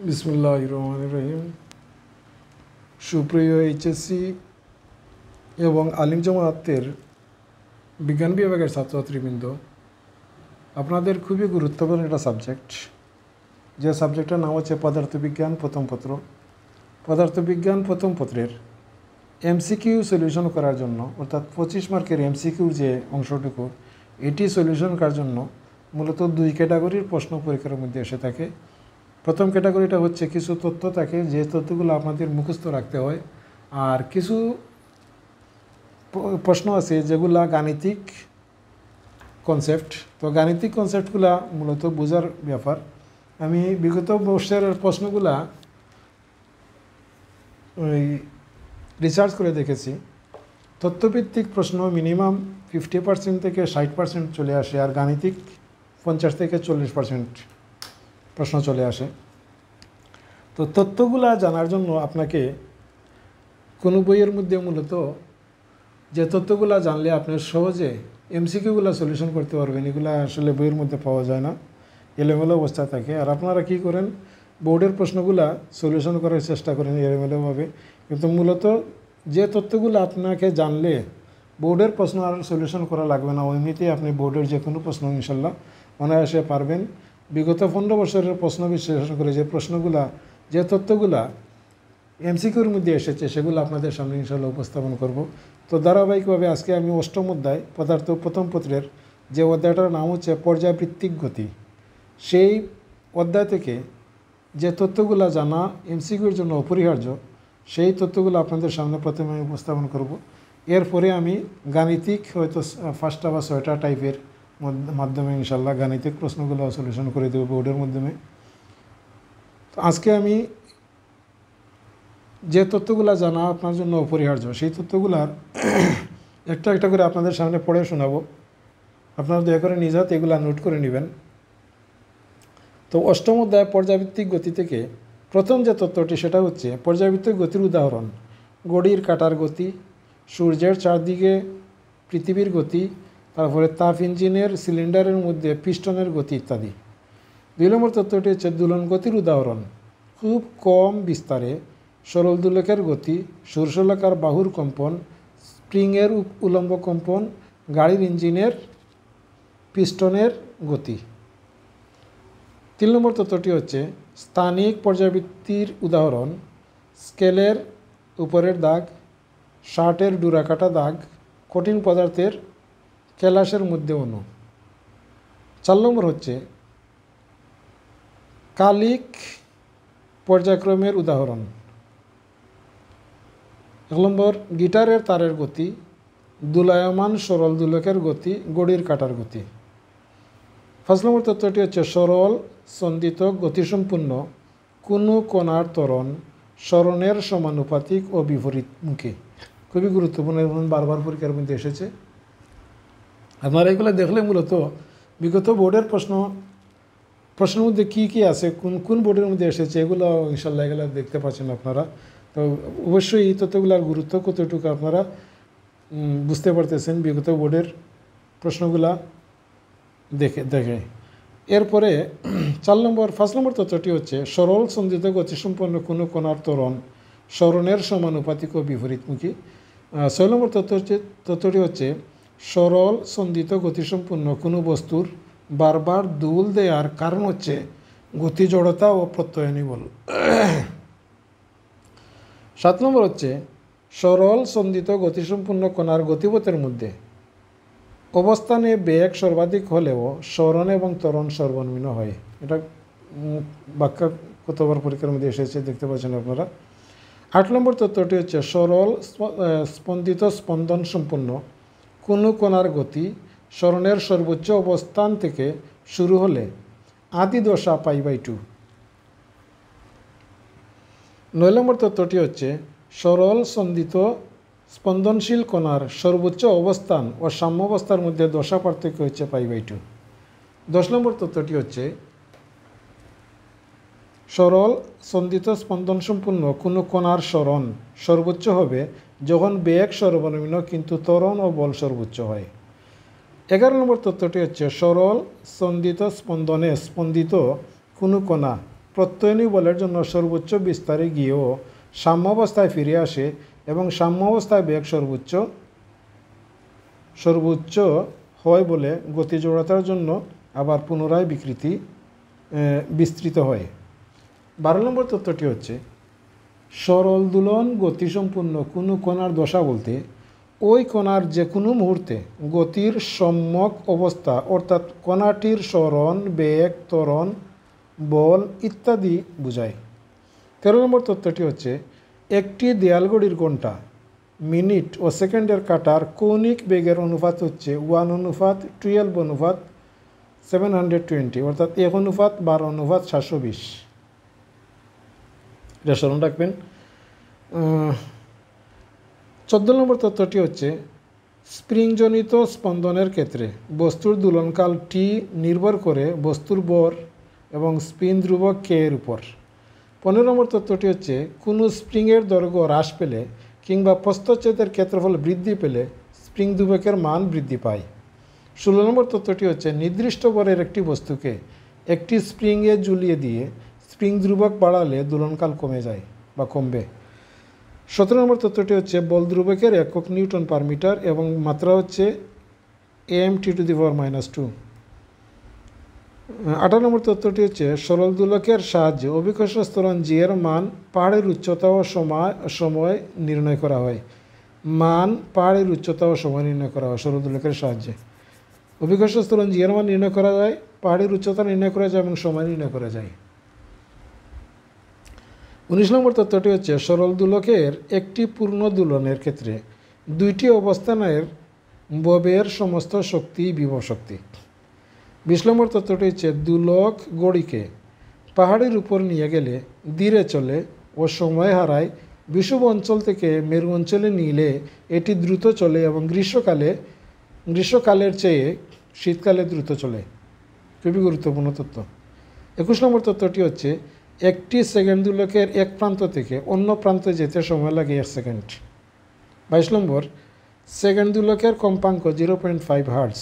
বিসমিল্লাহির রহমানির রহিম। সুপ্রিয় এইচএসসি এবং আলিম জামায়াতের বিজ্ঞান বিভাগের ছাত্রছাত্রীবৃন্দ, আপনাদের খুবই গুরুত্বপূর্ণ একটা সাবজেক্ট, যে সাবজেক্টের নাম হচ্ছে পদার্থবিজ্ঞান প্রথম পত্র। পদার্থবিজ্ঞান প্রথম পত্রের এমসিকিউ সলিউশন করার জন্য, অর্থাৎ 25 মার্কের এমসিকিউ যে অংশটুকু, এটি সলিউশন করার জন্য মূলত দুই ক্যাটাগরির প্রশ্ন পরীক্ষার মধ্যে এসে থাকে। প্রথম ক্যাটাগরিটা হচ্ছে কিছু তথ্য থাকে, যে তথ্যগুলো আপনাদের মুখস্থ রাখতে হয়, আর কিছু প্রশ্ন আছে যেগুলা গাণিতিক কনসেপ্ট। তো গাণিতিক কনসেপ্টগুলা মূলত বোঝার ব্যাপার। আমি বিগত বর্ষের প্রশ্নগুলা ওই রিসার্চ করে দেখেছি। তথ্যভিত্তিক প্রশ্ন মিনিমাম 50% থেকে 60% চলে আসে, আর গাণিতিক 50 থেকে 40% প্রশ্ন চলে আসে। তো তথ্যগুলা জানার জন্য আপনাকে কোনো বইয়ের মধ্যে মূলত যে তথ্যগুলা জানলে আপনি সহজে এমসিকিউগুলো সলিউশন করতে পারবেন, এগুলো আসলে বইয়ের মধ্যে পাওয়া যায় না, এলোমেলো অবস্থা থাকে। আর আপনারা কী করেন, বোর্ডের প্রশ্নগুলা সলিউশন করার চেষ্টা করেন এলোমেলোভাবে, কিন্তু মূলত যে তথ্যগুলো আপনাকে জানলে বোর্ডের প্রশ্ন আর সলিউশন করা লাগবে না, এমনিতেই আপনি বোর্ডের যে কোনো প্রশ্ন ইনশাল্লাহ অনায়াসে পারবেন। বিগত 15 বছরের প্রশ্ন বিশ্লেষণ করে যে প্রশ্নগুলা, যে তথ্যগুলা এমসিকিউর মধ্যে এসেছে, সেগুলো আপনাদের সামনে ইনশাল্লাহ উপস্থাপন করব। তো ধারাবাহিকভাবে আজকে আমি অষ্টম অধ্যায় পদার্থ প্রথম পত্রের যে অধ্যায়টার নাম হচ্ছে পর্যাবৃত্তিক গতি, সেই অধ্যায় থেকে যে তথ্যগুলো জানা এমসিকিউর জন্য অপরিহার্য, সেই তথ্যগুলো আপনাদের সামনে প্রথমে আমি উপস্থাপন করব। এরপরে আমি গাণিতিক হয়তো 5টা বা 6টা টাইপের মাধ্যমে ইনশাল্লাহ গাণিতিক প্রশ্নগুলো সলিউশন করে দেবো বোর্ডের মাধ্যমে। তো আজকে আমি যে তথ্যগুলো জানা আপনার জন্য অপরিহার্য, সেই তথ্যগুলার একটা একটা করে আপনাদের সামনে পড়ে শোনাবো। আপনারা দয়া করে নিজ হাতে এগুলো নোট করে নেবেন। তো অষ্টম অধ্যায় পর্যাবৃত্তিক গতি থেকে প্রথম যে তথ্যটি, সেটা হচ্ছে পর্যাবৃত্তিক গতির উদাহরণ: ঘড়ির কাঁটার গতি, সূর্যের চারদিকে পৃথিবীর গতি, তারপরে তাপ ইঞ্জিনের সিলিন্ডারের মধ্যে পিস্টনের গতি ইত্যাদি। 2 নম্বর তথ্যটি হচ্ছে দোলন গতির উদাহরণ: খুব কম বিস্তারে সরল দোলকের গতি, সূর্যলাকার বাহুর কম্পন, স্প্রিংয়ের উলম্ব কম্পন, গাড়ির ইঞ্জিনের পিস্টনের গতি। 3 নম্বর তথ্যটি হচ্ছে স্থানিক পর্যাবৃত্তির উদাহরণ: স্কেলের উপরের দাগ, শার্টের ডোরাকাটা দাগ, কঠিন পদার্থের কেলাসের মধ্যে অণু। 4 নম্বর হচ্ছে কালিক পর্যায়ক্রমের উদাহরণ: 1 নম্বর গিটারের তারের গতি, দোলায়মান সরল দোলকের গতি, ঘড়ির কাঁটার গতি। 5 নম্বর তথ্যটি হচ্ছে সরল সন্দিত গতিসম্পন্ন কোনো কণার ত্বরণ সরণের সমানুপাতিক ও বিপরীতমুখী। খুবই গুরুত্বপূর্ণ এবং বারবার পরীক্ষার মধ্যে এসেছে। আপনারা এগুলো দেখলে মূলত বিগত বোর্ডের প্রশ্নের মধ্যে কী কী আছে, কোন কোন বোর্ডের মধ্যে এসেছে, এগুলো ইনশাল্লাহ এগুলো দেখতে পাচ্ছেন আপনারা। তো অবশ্যই এই তথ্যগুলোর গুরুত্ব কতটুকু আপনারা বুঝতে পারতেছেন বিগত বোর্ডের প্রশ্নগুলা দেখে। এরপরে 5 নম্বর তথ্যটি হচ্ছে সরল সন্দিত গতিসম্পন্ন কোনো কণার ত্বরণ সরণের সমানুপাতিক ও বিপরীতমুখী। 6 নম্বর তথ্যটি হচ্ছে সরল সন্দিত গতিসম্পন্ন কোনো বস্তুর বারবার দুল দেওয়ার কারণ হচ্ছে গতি, জড়তা ও প্রত্যয়নী বল। 7 নম্বর হচ্ছে সরল সন্দিত গতিসম্পন্ন কণার গতিপথের মধ্যে অবস্থানে বেগ সর্বাধিক হলেও সরণ এবং ত্বরণ সর্বনিম্ন হয়। এটা ব্যাখ্যা কতবার পরীক্ষার মধ্যে এসেছে দেখতে পাচ্ছেন আপনারা। 8 নম্বর তথ্যটি হচ্ছে সরল স্পন্দিত স্পন্দন সম্পন্ন কোনো কণার গতি সরণের সর্বোচ্চ অবস্থান থেকে শুরু হলে আদি দশা π/2। 9 নম্বর তথ্যটি হচ্ছে সরল সন্দিত স্পন্দনশীল কণার সর্বোচ্চ অবস্থান ও সাম্যাবস্থার মধ্যে দশা পার্থক্য হচ্ছে π/2। 10 নম্বর তথ্যটি হচ্ছে সরল সন্দিত স্পন্দন সম্পূর্ণ কোনো কণার সরণ সর্বোচ্চ হবে যখন বেগ সর্বনিম্ন কিন্তু ত্বরণ ও বল সর্বোচ্চ হয়। 11 নম্বর তথ্যটি হচ্ছে সরল সন্দিত স্পন্দনে স্পন্দিত কোনো কণা প্রত্যয়নী বলের জন্য সর্বোচ্চ বিস্তারে গিয়েও সাম্যাবস্থায় ফিরে আসে এবং সাম্যাবস্থায় বেগ সর্বোচ্চ হয় বলে গতি জড়তার জন্য আবার পুনরায় বিস্তৃত হয়। 12 নম্বর তথ্যটি হচ্ছে সরল দোলন গতিসম্পন্ন কোনো কণার দশা বলতে ওই কণার যে কোনো মুহূর্তে গতির সম্যক অবস্থা অর্থাৎ কণাটির সরণ, বেগ, ত্বরণ, বল ইত্যাদি বোঝায়। 13 নম্বর তথ্যটি হচ্ছে একটি দেয়ালঘড়ির ঘণ্টা, মিনিট ও সেকেন্ডের কাঁটার কৌণিক বেগের অনুপাত হচ্ছে 1:12:720 অর্থাৎ 1:12:720। এটা স্মরণ রাখবেন। 14 নম্বর তথ্যটি হচ্ছে স্প্রিংজনিত স্পন্দনের ক্ষেত্রে বস্তুর দোলনকাল টি নির্ভর করে বস্তুর ভর এবং স্পিন ধ্রুবক কে এর উপর। 15 নম্বর তথ্যটি হচ্ছে কোনো স্প্রিংয়ের দৈর্ঘ্য হ্রাস পেলে কিংবা প্রস্থচ্ছেদের ক্ষেত্রফল বৃদ্ধি পেলে স্প্রিং ধ্রুবকের মান বৃদ্ধি পায়। 16 নম্বর তথ্যটি হচ্ছে নির্দিষ্ট ভরের একটি বস্তুকে একটি স্প্রিংয়ে ঝুলিয়ে দিয়ে স্প্রিং ধ্রুবক বাড়ালে দোলনকাল কমে যায় বা কমবে। 17 নম্বর তথ্যটি হচ্ছে বল ধ্রুবকের একক নিউটন পার মিটার এবং মাত্রা হচ্ছে Mt⁻²। 18 নম্বর তথ্যটি হচ্ছে সরল দোলকের সাহায্যে অভিকর্ষ ত্বরণ জি এর মান পাহাড়ের উচ্চতা ও সময় নির্ণয় করা হয়। পাহাড়ের উচ্চতা ও সময় নির্ণয় করা হয় সরল দোলকের সাহায্যে। অভিকর্ষ ত্বরণ জি এর মান নির্ণয় করা যায়, পাহাড়ের উচ্চতা নির্ণয় করা যায় এবং সময় নির্ণয় করা যায়। 19 নম্বর তথ্যটি হচ্ছে সরল দোলকের একটি পূর্ণ দোলনের ক্ষেত্রে দুইটি অবস্থানের ববের সমস্ত শক্তি বিভব শক্তি। 20 নম্বর তথ্যটি হচ্ছে দোলক গড়িকে পাহাড়ের উপর নিয়ে গেলে ধীরে চলে ও সময় হারায়, বিষুব অঞ্চল থেকে মেরু অঞ্চলে নিলে এটি দ্রুত চলে এবং গ্রীষ্মকালের চেয়ে শীতকালে দ্রুত চলে। খুবই গুরুত্বপূর্ণ তথ্য। 21 নম্বর তথ্যটি হচ্ছে একটি সেকেন্ড দোলকের এক প্রান্ত থেকে অন্য প্রান্তে যেতে সময় লাগে 1 সেকেন্ড। 22 নম্বর সেকেন্ড দোলকের কম্পাঙ্ক 0.5 হার্টজ।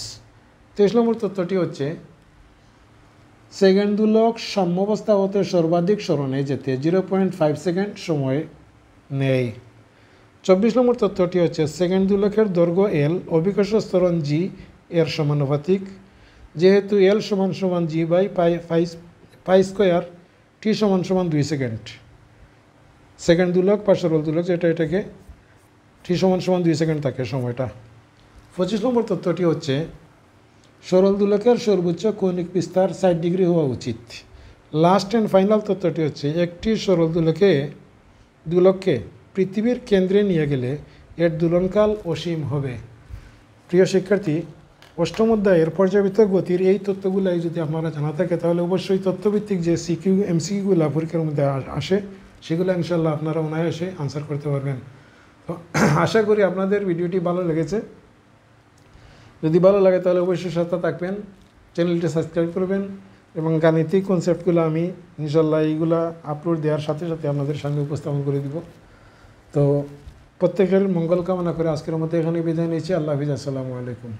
23 নম্বর তথ্যটি হচ্ছে সেকেন্ড দোলক সাম্যাবস্থা হতে সর্বাধিক সরণে যেতে 0.5 সেকেন্ড সময় নেয়। 24 নম্বর তথ্যটি হচ্ছে সেকেন্ড দোলকের দৈর্ঘ্য এল অভিকর্ষ ত্বরণ জি এর সমানুপাতিক, যেহেতু এল = g/π² টি = 2 সেকেন্ড। সেকেন্ড দোলক বা সরল দোলক এটাকে টি = 2 সেকেন্ড থাকে সময়টা। 25 নম্বর তথ্যটি হচ্ছে সরল দোলকের সর্বোচ্চ কৌণিক বিস্তার 60 ডিগ্রি হওয়া উচিত। লাস্ট অ্যান্ড ফাইনাল তথ্যটি হচ্ছে একটি সরল দোলককে পৃথিবীর কেন্দ্রে নিয়ে গেলে এর দোলনকাল অসীম হবে। প্রিয় শিক্ষার্থী, অষ্টম অধ্যায়ের পর্যাবৃত্ত গতির এই তথ্যগুলাই যদি আপনারা জানা থাকে তাহলে অবশ্যই তথ্যভিত্তিক যে এমসিকিউগুলো পরীক্ষার মধ্যে আসে সেগুলো ইনশাল্লাহ আপনারা অনায়াসে আনসার করতে পারবেন। তো আশা করি আপনাদের ভিডিওটি ভালো লেগেছে। যদি ভালো লাগে তাহলে অবশ্যই সাথে থাকবেন, চ্যানেলটি সাবস্ক্রাইব করবেন এবং গাণিতিক কনসেপ্টগুলো আমি ইনশাল্লাহ এইগুলা আপলোড দেওয়ার সাথে সাথে আপনাদের সামনে উপস্থাপন করে দিব। তো প্রত্যেকের মঙ্গল কামনা করে আজকের মতো এখানে বিদায় নিচ্ছি। আল্লাহ হাফিজ। আসসালামু আলাইকুম।